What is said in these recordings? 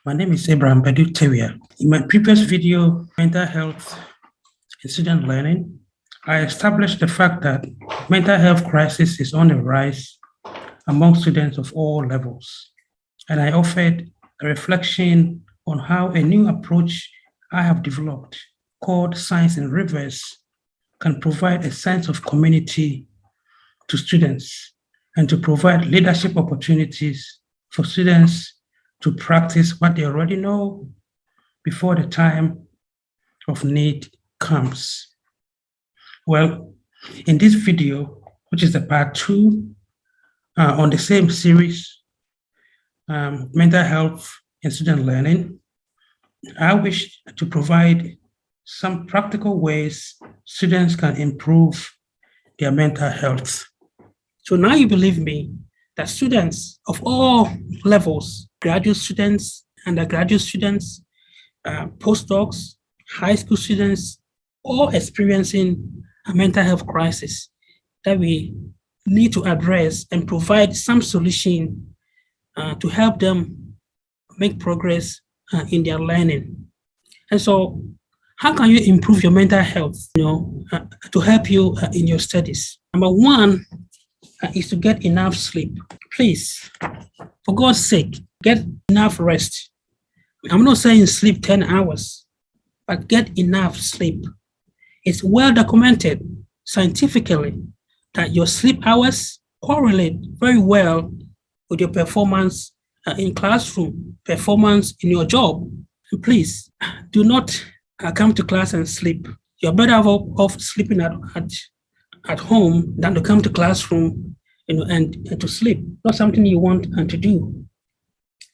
My name is Abraham Badu Tewia. In my previous video, Mental Health and Student Learning, I established the fact that mental health crisis is on the rise among students of all levels. And I offered a reflection on how a new approach I have developed called Science in Reverse can provide a sense of community to students and to provide leadership opportunities for students to practice what they already know before the time of need comes. Well, in this video, which is the part 2 on the same series, Mental Health and Student Learning, I wish to provide some practical ways students can improve their mental health. So now you believe me that students of all levels, graduate students, undergraduate students, postdocs, high school students, all experiencing a mental health crisis that we need to address and provide some solution to help them make progress in their learning. And so how can you improve your mental health, to help you in your studies? Number one is to get enough sleep. Please, for God's sake, get enough rest. I'm not saying sleep 10 hours, but get enough sleep. It's well documented scientifically that your sleep hours correlate very well with your performance in classroom, performance in your job. And please, do not come to class and sleep. You're better off sleeping at home than to come to classroom and to sleep. Not something you want to do.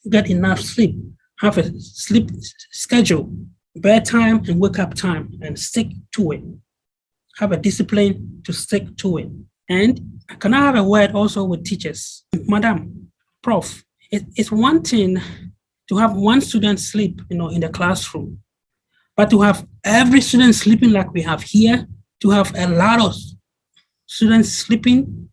Get enough sleep. Have a sleep schedule, bedtime and wake up time, and stick to it. Have a discipline to stick to it. And can I have a word also with teachers? Madam, Prof, it's one thing to have one student sleep, in the classroom, but to have every student sleeping like we have here, to have a lot of students sleeping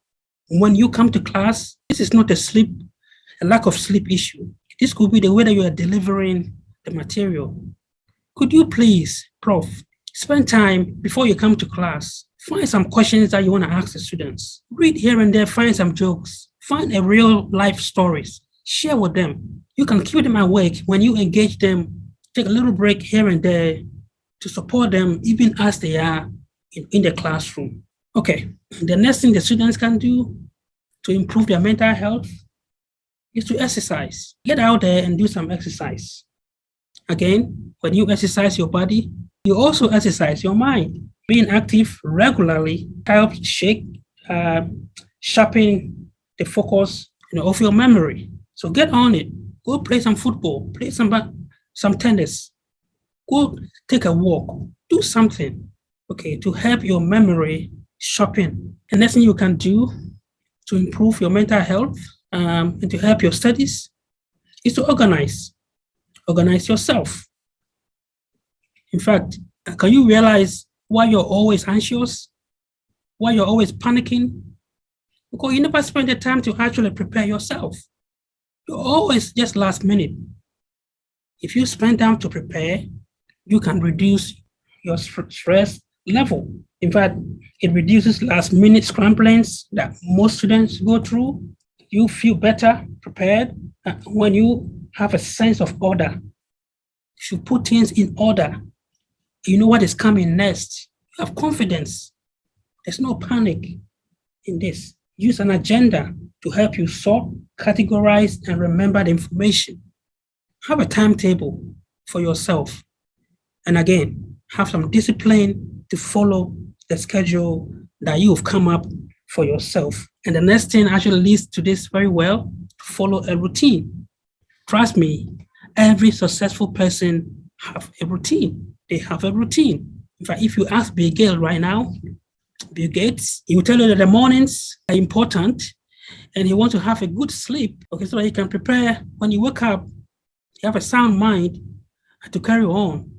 when you come to class, this is not a lack of sleep issue. This could be the way that you are delivering the material. Could you please, Prof, spend time before you come to class, find some questions that you want to ask the students. Read here and there, find some jokes, find a real life stories, share with them. You can keep them awake when you engage them. Take a little break here and there to support them, even as they are in the classroom. Okay, the next thing the students can do to improve their mental health is to exercise. Get out there and do some exercise. Again, when you exercise your body, you also exercise your mind. Being active regularly helps sharpen the focus of your memory. So get on it. Go play some football, play some tennis, go take a walk, do something, to help your memory sharpen. The next thing you can do to improve your mental health and to help your studies is to organize. Organize yourself. In fact, can you realize why you're always anxious? Why you're always panicking? Because you never spend the time to actually prepare yourself. You're always just last minute. If you spend time to prepare, you can reduce your stress level. In fact, it reduces last minute scramblings that most students go through. You feel better prepared when you have a sense of order. If you put things in order, you know what is coming next. You have confidence. There's no panic in this. Use an agenda to help you sort, categorize, and remember the information. Have a timetable for yourself. And again, have some discipline to follow the schedule that you've come up for yourself. And the next thing actually leads to this very well, follow a routine. Trust me, every successful person have a routine. They have a routine. In fact, if you ask Bill Gates right now, Bill Gates, he will tell you that the mornings are important and he wants to have a good sleep, so that he can prepare when you wake up, you have a sound mind to carry on.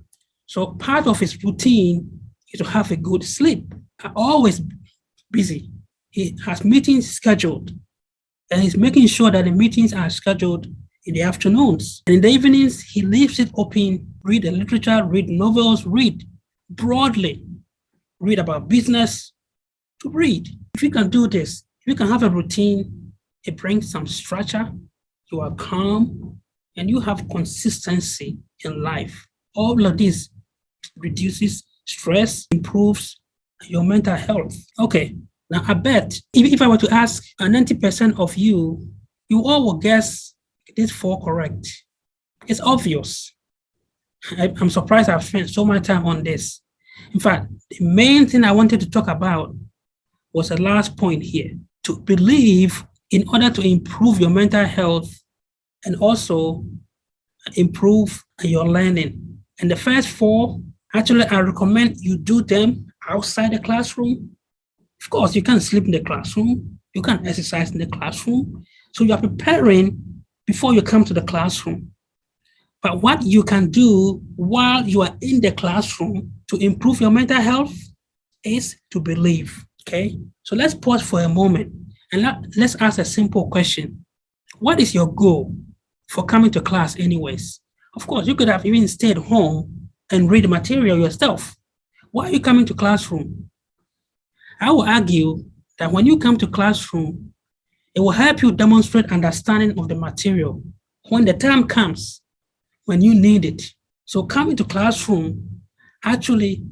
So part of his routine is to have a good sleep. Always busy. He has meetings scheduled, and he's making sure that the meetings are scheduled in the afternoons. And in the evenings, he leaves it open, read the literature, read novels, read broadly, read about business, to read. If you can do this, if you can have a routine, it brings some structure, you are calm, and you have consistency in life. All of this reduces stress, improves your mental health. Okay, now I bet if I were to ask 90% of you, you all will guess these four correct. It's obvious. I'm surprised I've spent so much time on this. In fact, the main thing I wanted to talk about was the last point here. To believe in order to improve your mental health and also improve your learning. And the first four, actually, I recommend you do them outside the classroom. Of course, you can't sleep in the classroom. You can't exercise in the classroom. So you are preparing before you come to the classroom. But what you can do while you are in the classroom to improve your mental health is to believe, okay? So let's pause for a moment and let's ask a simple question. What is your goal for coming to class anyways? Of course, you could have even stayed home and read the material yourself. Why are you coming to classroom? I will argue that when you come to classroom, it will help you demonstrate understanding of the material when the time comes when you need it. So coming to classroom actually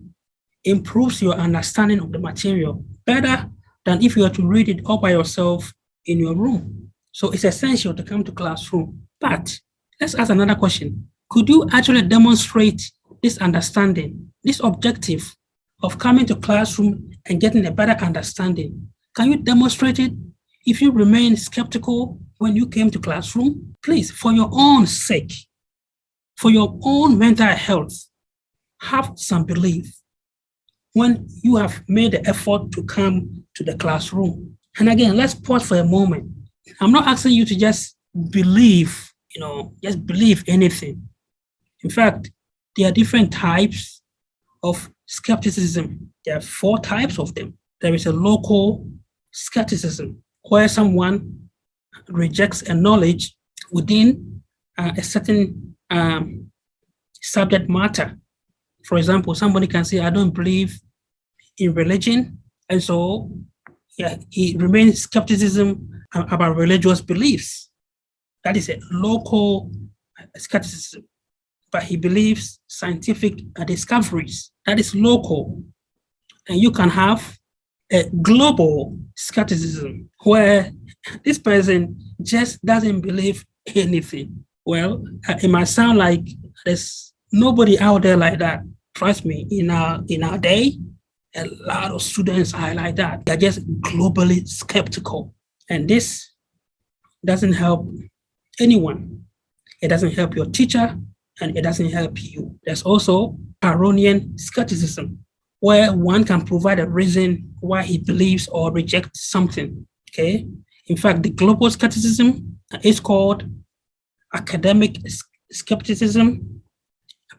improves your understanding of the material better than if you were to read it all by yourself in your room. So it's essential to come to classroom. But let's ask another question. Could you actually demonstrate this understanding, this objective of coming to classroom and getting a better understanding? Can you demonstrate it if you remain skeptical when you came to classroom? Please, for your own sake, for your own mental health, have some belief when you have made the effort to come to the classroom. And again, let's pause for a moment. I'm not asking you to just believe, just believe anything. In fact, there are different types of skepticism. There are 4 types of them. There is a local skepticism, where someone rejects a knowledge within a certain subject matter. For example, somebody can say, I don't believe in religion, and so he remains skepticism about religious beliefs. That is a local skepticism. But he believes scientific discoveries. That is local. And you can have a global skepticism where this person just doesn't believe anything. Well, it might sound like there's nobody out there like that. Trust me, in our day, a lot of students are like that. They're just globally skeptical. And this doesn't help anyone. It doesn't help your teacher, and it doesn't help you. There's also Pyrrhonian skepticism, where one can provide a reason why he believes or rejects something, okay? In fact, the global skepticism is called academic skepticism.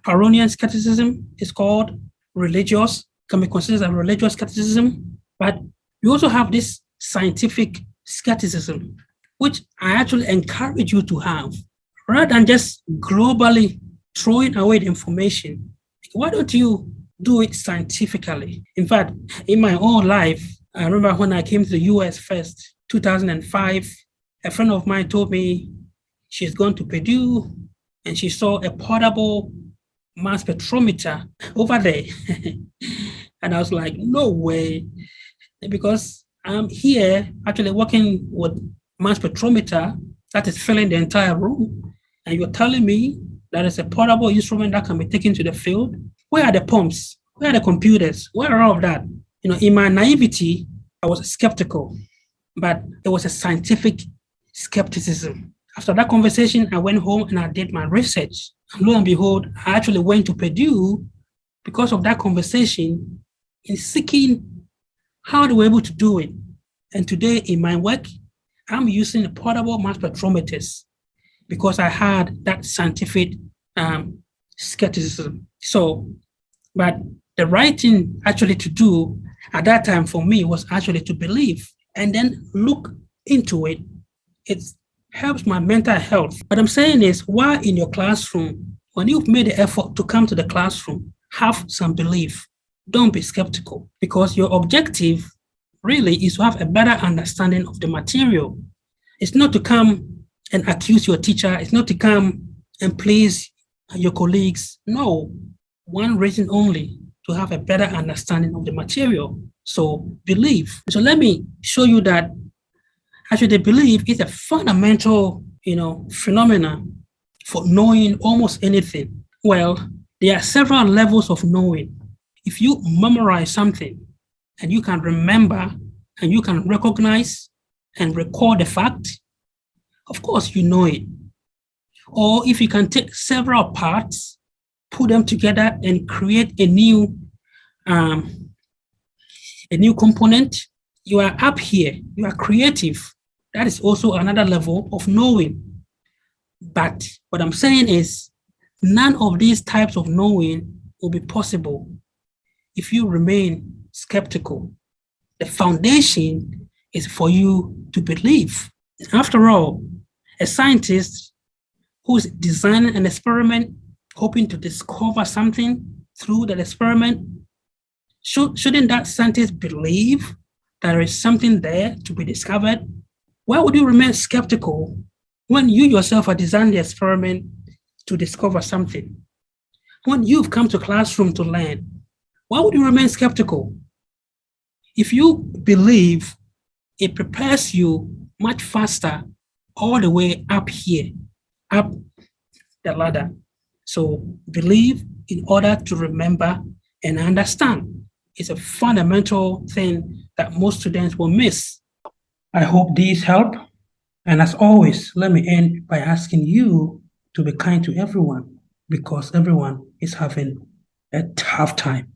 Pyrrhonian skepticism is called religious, can be considered as religious skepticism. But you also have this scientific skepticism, which I actually encourage you to have. Rather than just globally throwing away the information, why don't you do it scientifically? In fact, in my own life, I remember when I came to the US first, 2005, a friend of mine told me she's gone to Purdue and she saw a portable mass spectrometer over there. And I was like, no way, because I'm here actually working with mass spectrometer that is filling the entire room. And you're telling me that it's a portable instrument that can be taken to the field? Where are the pumps? Where are the computers? Where are all of that? In my naivety, I was skeptical, but it was a scientific skepticism. After that conversation, I went home and I did my research. And lo and behold, I actually went to Purdue because of that conversation in seeking how they were able to do it. And today in my work, I'm using portable mass spectrometers because I had that scientific skepticism. So, but the right thing actually to do at that time for me was actually to believe and then look into it. It's helps my mental health. What I'm saying is, while in your classroom, when you've made the effort to come to the classroom, have some belief. Don't be skeptical, because your objective really is to have a better understanding of the material. It's not to come and accuse your teacher. It's not to come and please your colleagues. No, one reason only, to have a better understanding of the material. So believe. So let me show you that actually the belief is a fundamental, phenomena for knowing almost anything. Well, there are several levels of knowing. If you memorize something and you can remember and you can recognize and record the fact, of course you know it. Or if you can take several parts, put them together and create a new component, you are up here, you are creative. That is also another level of knowing. But what I'm saying is, none of these types of knowing will be possible if you remain skeptical. The foundation is for you to believe. After all, a scientist who's designing an experiment, hoping to discover something through that experiment, shouldn't that scientist believe there is something there to be discovered? Why would you remain skeptical when you yourself are designing the experiment to discover something? When you've come to classroom to learn, why would you remain skeptical? If you believe, it prepares you much faster all the way up here, up the ladder. So believe in order to remember and understand. It's a fundamental thing that most students will miss. I hope these help. And as always, let me end by asking you to be kind to everyone, because everyone is having a tough time.